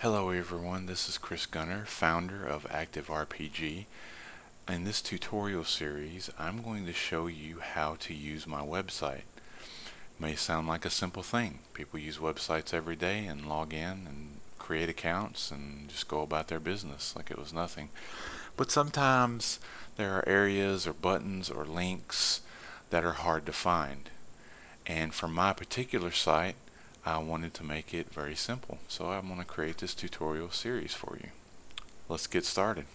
Hello everyone, this is Chris Gunner, founder of ActiveRPG. In this tutorial series, I'm going to show you how to use my website. It may sound like a simple thing. People use websites every day and log in and create accounts and just go about their business like it was nothing. But sometimes there are areas or buttons or links that are hard to find. And for my particular site, I wanted to make it very simple. So I'm going to create this tutorial series for you. Let's get started.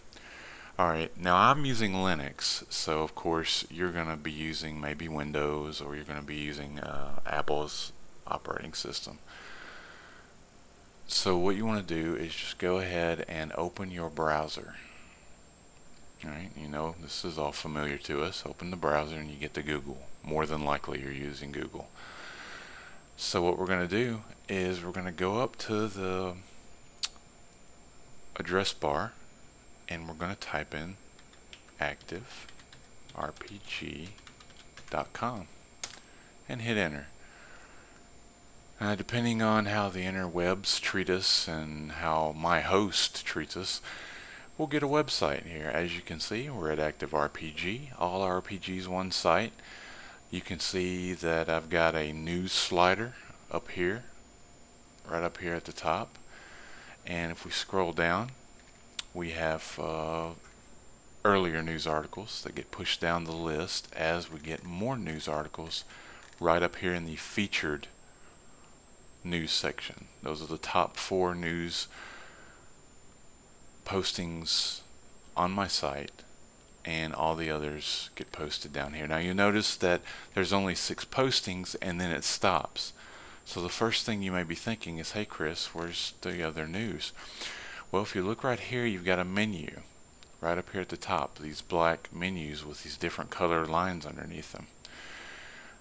Alright, now I'm using Linux, so of course you're going to be using maybe Windows, or you're going to be using Apple's operating system. So what you want to do is just go ahead and open your browser. Alright, you know this is all familiar to us. Open the browser and you get to Google. More than likely you're using Google. So what we're going to do is we're going to go up to the address bar and we're going to type in ActiveRPG.com and hit enter. Depending on how the interwebs treat us and how my host treats us, we'll get a website here. As you can see, we're at ActiveRPG, all RPGs one site. You can see that I've got a news slider up here, right up here at the top, and if we scroll down, we have earlier news articles that get pushed down the list as we get more news articles right up here in the featured news section. Those are the top 4 news postings on my site, and all the others get posted down here. Now you notice that there's only 6 postings and then it stops. So the first thing you may be thinking is, hey Chris, where's the other news? Well, if you look right here, you've got a menu right up here at the top, these black menus with these different colored lines underneath them.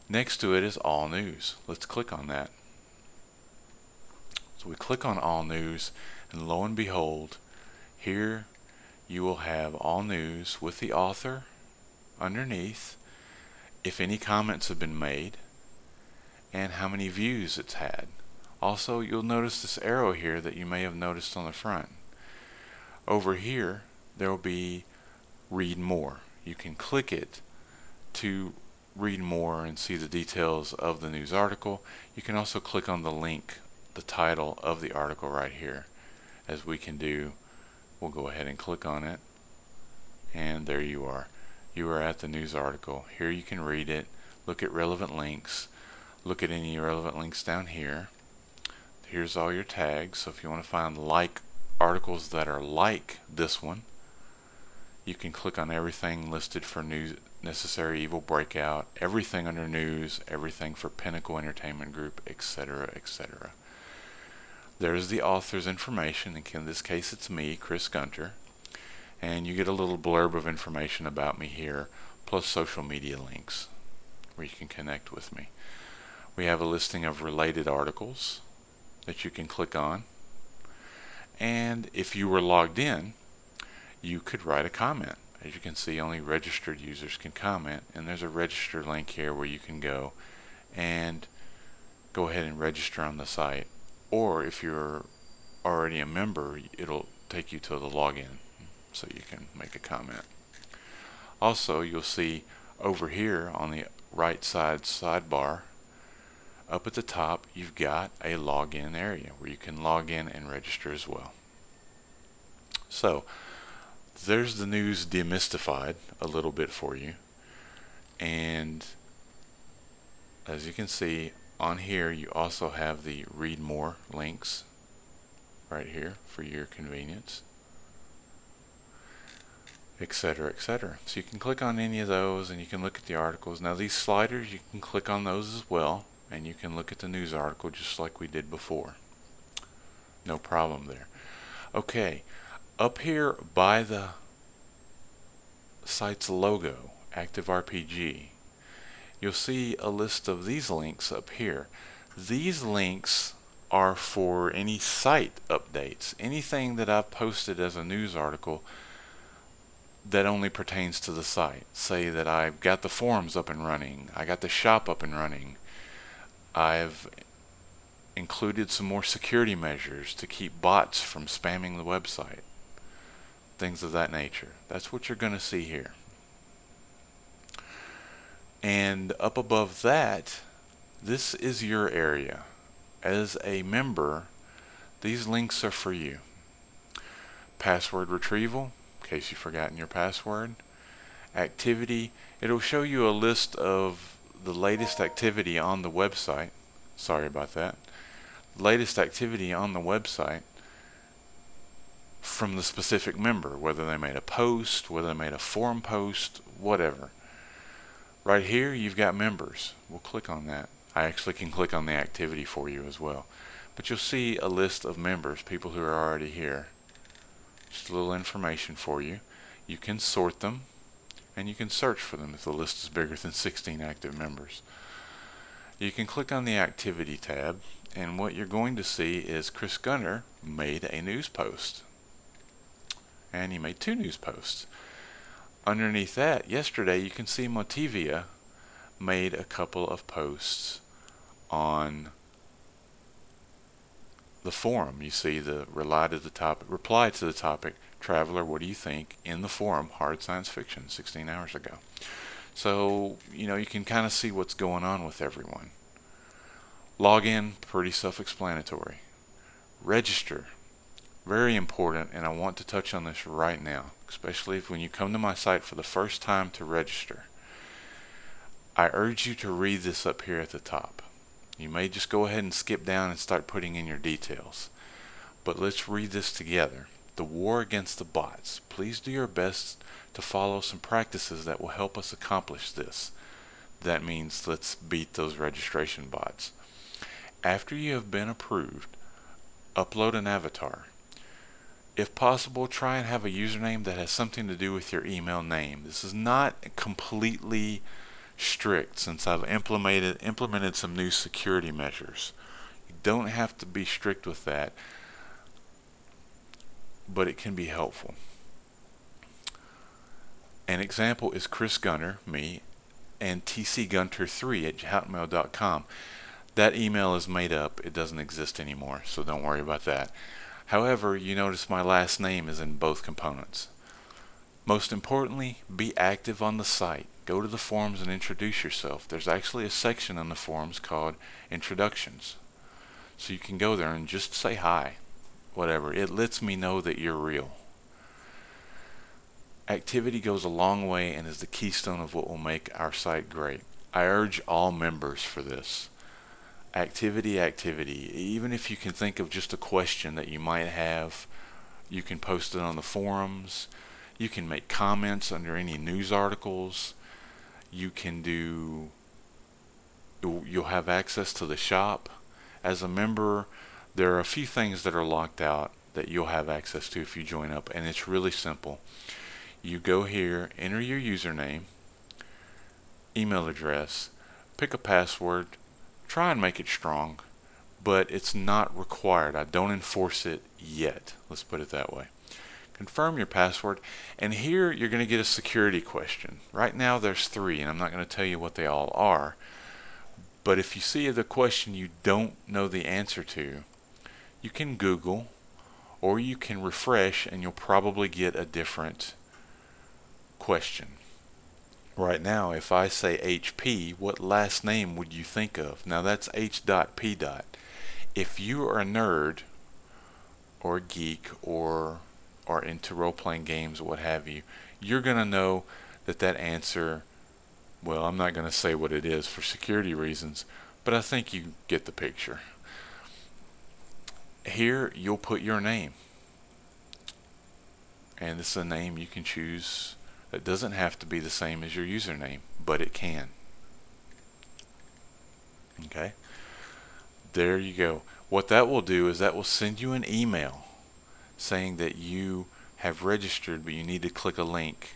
Next to it is all news. Let's click on that. So we click on all news, and lo and behold, here you will have all news with the author underneath, if any comments have been made, and how many views it's had. Also, you'll notice this arrow here that you may have noticed on the front. Over here, there will be read more. You can click it to read more and see the details of the news article. You can also click on the link, the title of the article right here, as we can do. We'll go ahead and click on it, and there you are. You are at the news article. Here you can read it, look at relevant links, look at any relevant links down here. Here's all your tags, so if you want to find like articles that are like this one, you can click on everything listed for news, Necessary Evil Breakout, everything under news, everything for Pinnacle Entertainment Group, etc., etc. There's the author's information. In this case it's me, Chris Gunter, and you get a little blurb of information about me here, plus social media links where you can connect with me. We have a listing of related articles that you can click on, and if you were logged in, you could write a comment. As you can see, only registered users can comment, and there's a register link here where you can go and go ahead and register on the site. Or if you're already a member, it'll take you to the login so you can make a comment. Also, you'll see over here on the right side sidebar, up at the top, you've got a login area where you can log in and register as well. So there's the news demystified a little bit for you, and as you can see on here, you also have the read more links right here for your convenience, etc., etc. So you can click on any of those and you can look at the articles. Now these sliders, you can click on those as well, and you can look at the news article just like we did before. No problem there. Okay, up here by the site's logo, ActiveRPG, you'll see a list of these links up here. These links are for any site updates, anything that I've posted as a news article that only pertains to the site. Say that I've got the forums up and running, I got the shop up and running, I've included some more security measures to keep bots from spamming the website. Things of that nature. That's what you're going to see here. And up above that, this is your area. As a member, these links are for you. Password retrieval, in case you've forgotten your password. Activity, it'll show you a list of the latest activity on the website. Sorry about that. Latest activity on the website from the specific member, whether they made a post, whether they made a forum post, whatever. Right here you've got members. We'll click on that. I actually can click on the activity for you as well. But you'll see a list of members, people who are already here. Just a little information for you. You can sort them and you can search for them if the list is bigger than 16 active members. You can click on the activity tab, and what you're going to see is Chris Gunner made a news post. And he made 2 news posts. Underneath that, yesterday you can see Motivia made a couple of posts on the forum. You see the reply to the topic, Traveler, what do you think? In the forum, Hard Science Fiction, 16 hours ago. So, you can kind of see what's going on with everyone. Login, pretty self-explanatory. Register, very important, and I want to touch on this right now, especially when you come to my site for the first time to register. I urge you to read this up here at the top. You may just go ahead and skip down and start putting in your details. But let's read this together. The war against the bots. Please do your best to follow some practices that will help us accomplish this. That means let's beat those registration bots. After you have been approved, upload an avatar. If possible, try and have a username that has something to do with your email name. This is not completely strict since I've implemented some new security measures. You don't have to be strict with that, but it can be helpful. An example is Chris Gunner, me, and tcgunter3@hotmail.com. That email is made up. It doesn't exist anymore, so don't worry about that. However, you notice my last name is in both components. Most importantly, be active on the site. Go to the forums and introduce yourself. There's actually a section on the forums called Introductions. So you can go there and just say hi. Whatever. It lets me know that you're real. Activity goes a long way and is the keystone of what will make our site great. I urge all members for this. Activity. Even if you can think of just a question that you might have, you can post it on the forums. You can make comments under any news articles. You'll have access to the shop. As a member, there are a few things that are locked out that you'll have access to if you join up, and it's really simple. You go here, enter your username, email address, pick a password, try and make it strong, but it's not required. I don't enforce it yet. Let's put it that way. Confirm your password, and here you're going to get a security question. Right now there's 3, and I'm not going to tell you what they all are, but if you see the question you don't know the answer to, you can Google or you can refresh and you'll probably get a different question. Right now, if I say HP, what last name would you think of? Now that's H.P. If you are a nerd or a geek or are into role-playing games or what have you, you're going to know that answer, well, I'm not going to say what it is for security reasons, but I think you get the picture. Here you'll put your name, and this is a name you can choose. It doesn't have to be the same as your username, but it can. Okay, there you go. What that will do is that will send you an email saying that you have registered, but you need to click a link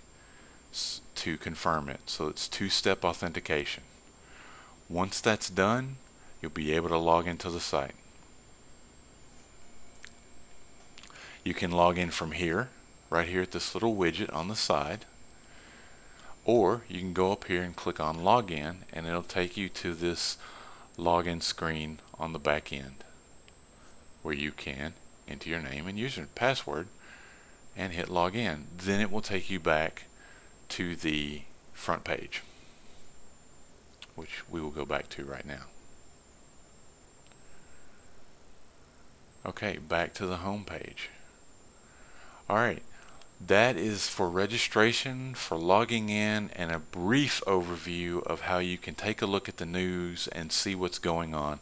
to confirm it. So it's 2-step authentication. Once that's done, you'll be able to log into the site. You can log in from here, right here at this little widget on the side, or you can go up here and click on login, and it'll take you to this login screen on the back end. where you can enter your name and user password and hit login. Then it will take you back to the front page, which we will go back to right now. Okay, back to the home page. Alright, that is for registration, for logging in, and a brief overview of how you can take a look at the news and see what's going on.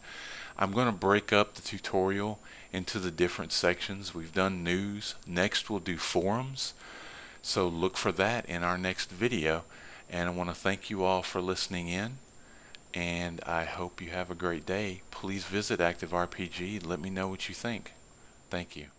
I'm going to break up the tutorial into the different sections. We've done news. Next we'll do forums. So look for that in our next video. And I want to thank you all for listening in. And I hope you have a great day. Please visit ActiveRPG and let me know what you think. Thank you.